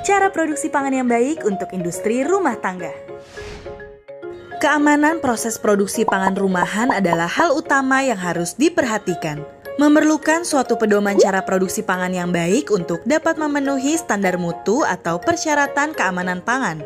Cara produksi pangan yang baik untuk industri rumah tangga. Keamanan proses produksi pangan rumahan adalah hal utama yang harus diperhatikan. Memerlukan suatu pedoman cara produksi pangan yang baik untuk dapat memenuhi standar mutu atau persyaratan keamanan pangan.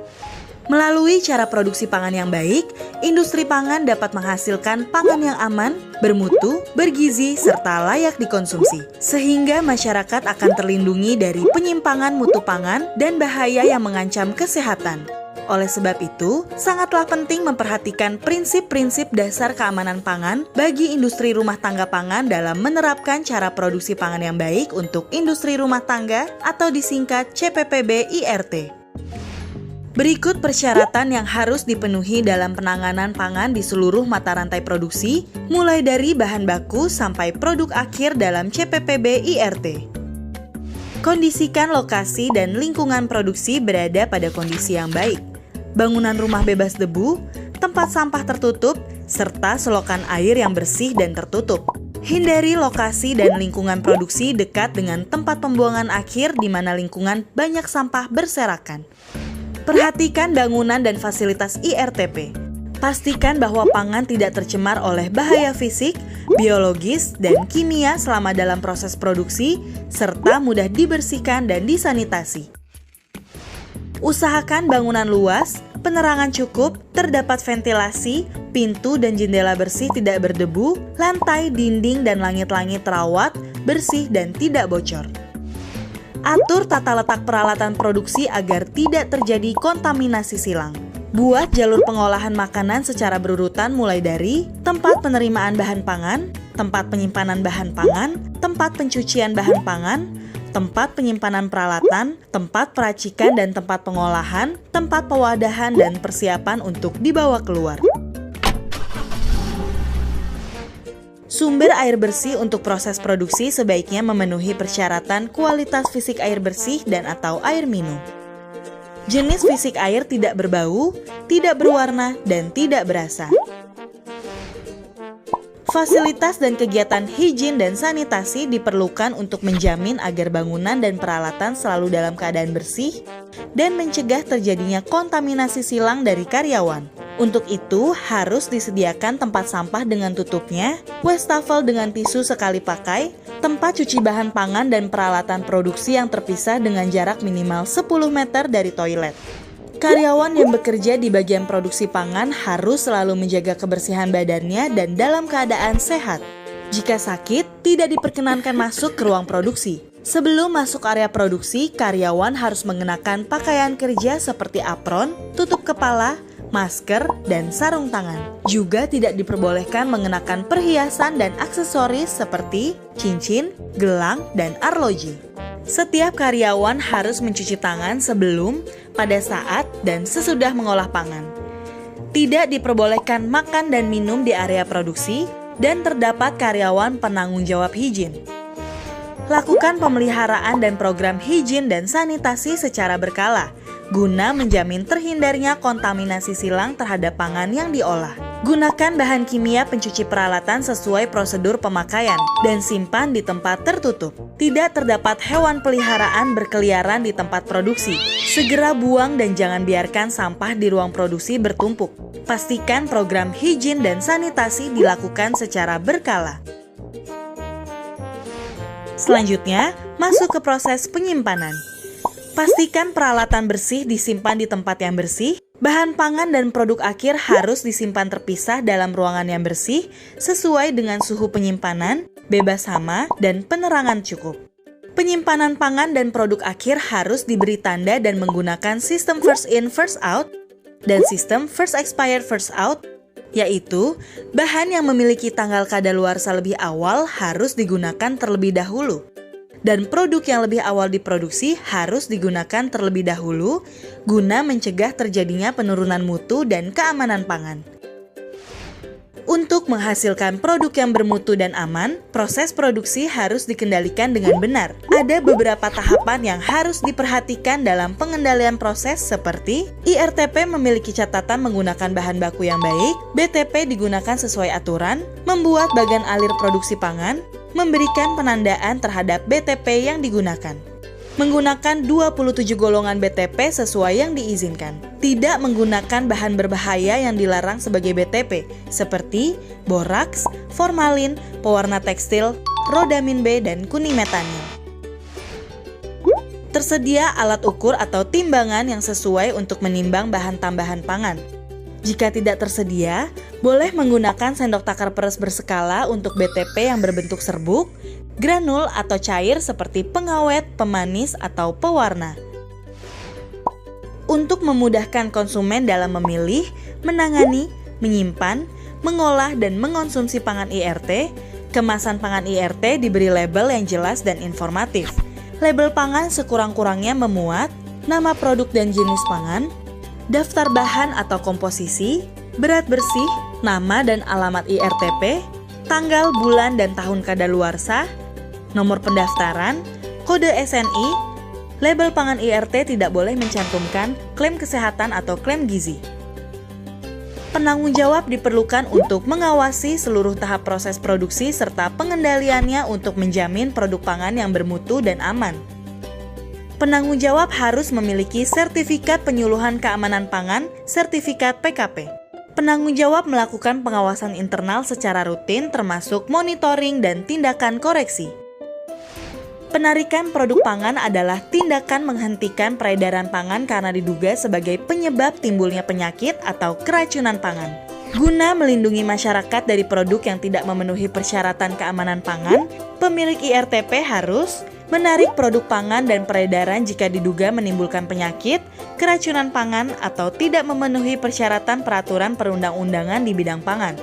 Melalui cara produksi pangan yang baik, industri pangan dapat menghasilkan pangan yang aman, bermutu, bergizi, serta layak dikonsumsi. Sehingga masyarakat akan terlindungi dari penyimpangan mutu pangan dan bahaya yang mengancam kesehatan. Oleh sebab itu, sangatlah penting memperhatikan prinsip-prinsip dasar keamanan pangan bagi industri rumah tangga pangan dalam menerapkan cara produksi pangan yang baik untuk industri rumah tangga atau disingkat CPPB-IRT. Berikut persyaratan yang harus dipenuhi dalam penanganan pangan di seluruh mata rantai produksi, mulai dari bahan baku sampai produk akhir dalam CPPB-IRT. Kondisikan lokasi dan lingkungan produksi berada pada kondisi yang baik. Bangunan rumah bebas debu, tempat sampah tertutup, serta selokan air yang bersih dan tertutup. Hindari lokasi dan lingkungan produksi dekat dengan tempat pembuangan akhir di mana lingkungan banyak sampah berserakan. Perhatikan bangunan dan fasilitas IRTP. Pastikan bahwa pangan tidak tercemar oleh bahaya fisik, biologis, dan kimia selama dalam proses produksi, serta mudah dibersihkan dan disanitasi. Usahakan bangunan luas, penerangan cukup, terdapat ventilasi, pintu dan jendela bersih tidak berdebu, lantai, dinding, dan langit-langit terawat, bersih dan tidak bocor. Atur tata letak peralatan produksi agar tidak terjadi kontaminasi silang. Buat jalur pengolahan makanan secara berurutan mulai dari tempat penerimaan bahan pangan, tempat penyimpanan bahan pangan, tempat pencucian bahan pangan, tempat penyimpanan peralatan, tempat peracikan dan tempat pengolahan, tempat pewadahan dan persiapan untuk dibawa keluar. Sumber air bersih untuk proses produksi sebaiknya memenuhi persyaratan kualitas fisik air bersih dan atau air minum. Jenis fisik air tidak berbau, tidak berwarna, dan tidak berasa. Fasilitas dan kegiatan higien dan sanitasi diperlukan untuk menjamin agar bangunan dan peralatan selalu dalam keadaan bersih dan mencegah terjadinya kontaminasi silang dari karyawan. Untuk itu, harus disediakan tempat sampah dengan tutupnya, wastafel dengan tisu sekali pakai, tempat cuci bahan pangan dan peralatan produksi yang terpisah dengan jarak minimal 10 meter dari toilet. Karyawan yang bekerja di bagian produksi pangan harus selalu menjaga kebersihan badannya dan dalam keadaan sehat. Jika sakit, tidak diperkenankan masuk ke ruang produksi. Sebelum masuk area produksi, karyawan harus mengenakan pakaian kerja seperti apron, tutup kepala, masker, dan sarung tangan. Juga tidak diperbolehkan mengenakan perhiasan dan aksesoris seperti cincin, gelang, dan arloji. Setiap karyawan harus mencuci tangan sebelum, pada saat, dan sesudah mengolah pangan. Tidak diperbolehkan makan dan minum di area produksi, dan terdapat karyawan penanggung jawab higien. Lakukan pemeliharaan dan program higien dan sanitasi secara berkala, guna menjamin terhindarnya kontaminasi silang terhadap pangan yang diolah. Gunakan bahan kimia pencuci peralatan sesuai prosedur pemakaian dan simpan di tempat tertutup. Tidak terdapat hewan peliharaan berkeliaran di tempat produksi. Segera buang dan jangan biarkan sampah di ruang produksi bertumpuk. Pastikan program higien dan sanitasi dilakukan secara berkala. Selanjutnya, masuk ke proses penyimpanan. Pastikan peralatan bersih disimpan di tempat yang bersih. Bahan pangan dan produk akhir harus disimpan terpisah dalam ruangan yang bersih sesuai dengan suhu penyimpanan, bebas hama, dan penerangan cukup. Penyimpanan pangan dan produk akhir harus diberi tanda dan menggunakan sistem first in, first out, dan sistem first expired, first out, yaitu bahan yang memiliki tanggal kadaluarsa lebih awal harus digunakan terlebih dahulu. Dan produk yang lebih awal diproduksi harus digunakan terlebih dahulu guna mencegah terjadinya penurunan mutu dan keamanan pangan. Untuk menghasilkan produk yang bermutu dan aman, proses produksi harus dikendalikan dengan benar. Ada beberapa tahapan yang harus diperhatikan dalam pengendalian proses seperti IRTP memiliki catatan menggunakan bahan baku yang baik, BTP digunakan sesuai aturan, membuat bagan alir produksi pangan, memberikan penandaan terhadap BTP yang digunakan. Menggunakan 27 golongan BTP sesuai yang diizinkan. Tidak menggunakan bahan berbahaya yang dilarang sebagai BTP, seperti boraks, formalin, pewarna tekstil, rodamin B, dan kuning metanin. Tersedia alat ukur atau timbangan yang sesuai untuk menimbang bahan tambahan pangan. Jika tidak tersedia, boleh menggunakan sendok takar peres berskala untuk BTP yang berbentuk serbuk, granul atau cair seperti pengawet, pemanis, atau pewarna. Untuk memudahkan konsumen dalam memilih, menangani, menyimpan, mengolah, dan mengonsumsi pangan IRT, kemasan pangan IRT diberi label yang jelas dan informatif. Label pangan sekurang-kurangnya memuat nama produk dan jenis pangan, daftar bahan atau komposisi, berat bersih, nama dan alamat IRTP, tanggal, bulan, dan tahun kadaluarsa, nomor pendaftaran, kode SNI. Label pangan IRT tidak boleh mencantumkan klaim kesehatan atau klaim gizi. Penanggung jawab diperlukan untuk mengawasi seluruh tahap proses produksi serta pengendaliannya untuk menjamin produk pangan yang bermutu dan aman. Penanggung jawab harus memiliki sertifikat penyuluhan keamanan pangan, sertifikat PKP. Penanggung jawab melakukan pengawasan internal secara rutin termasuk monitoring dan tindakan koreksi. Penarikan produk pangan adalah tindakan menghentikan peredaran pangan karena diduga sebagai penyebab timbulnya penyakit atau keracunan pangan. Guna melindungi masyarakat dari produk yang tidak memenuhi persyaratan keamanan pangan, pemilik IRTP harus menarik produk pangan dan peredaran jika diduga menimbulkan penyakit, keracunan pangan, atau tidak memenuhi persyaratan peraturan perundang-undangan di bidang pangan.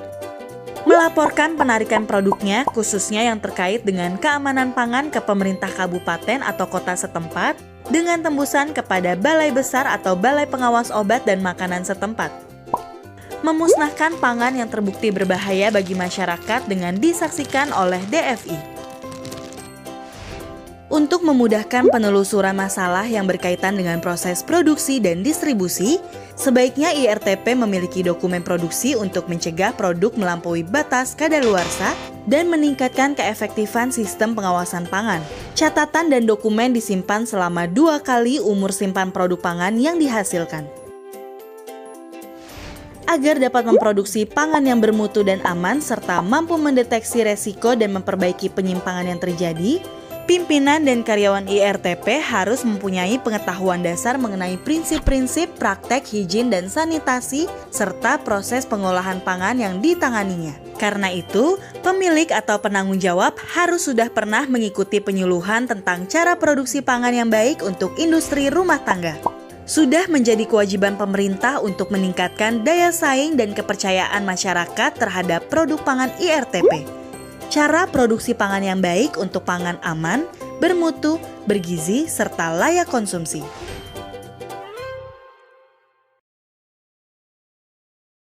Melaporkan penarikan produknya, khususnya yang terkait dengan keamanan pangan ke pemerintah kabupaten atau kota setempat, dengan tembusan kepada Balai Besar atau Balai Pengawas Obat dan Makanan setempat. Memusnahkan pangan yang terbukti berbahaya bagi masyarakat dengan disaksikan oleh DFI. Untuk memudahkan penelusuran masalah yang berkaitan dengan proses produksi dan distribusi, sebaiknya IRTP memiliki dokumen produksi untuk mencegah produk melampaui batas kadaluarsa dan meningkatkan keefektifan sistem pengawasan pangan. Catatan dan dokumen disimpan selama 2 kali umur simpan produk pangan yang dihasilkan. Agar dapat memproduksi pangan yang bermutu dan aman serta mampu mendeteksi resiko dan memperbaiki penyimpangan yang terjadi, pimpinan dan karyawan IRTP harus mempunyai pengetahuan dasar mengenai prinsip-prinsip praktek higien dan sanitasi serta proses pengolahan pangan yang ditanganinya. Karena itu, pemilik atau penanggung jawab harus sudah pernah mengikuti penyuluhan tentang cara produksi pangan yang baik untuk industri rumah tangga. Sudah menjadi kewajiban pemerintah untuk meningkatkan daya saing dan kepercayaan masyarakat terhadap produk pangan IRTP. Cara produksi pangan yang baik untuk pangan aman, bermutu, bergizi, serta layak konsumsi.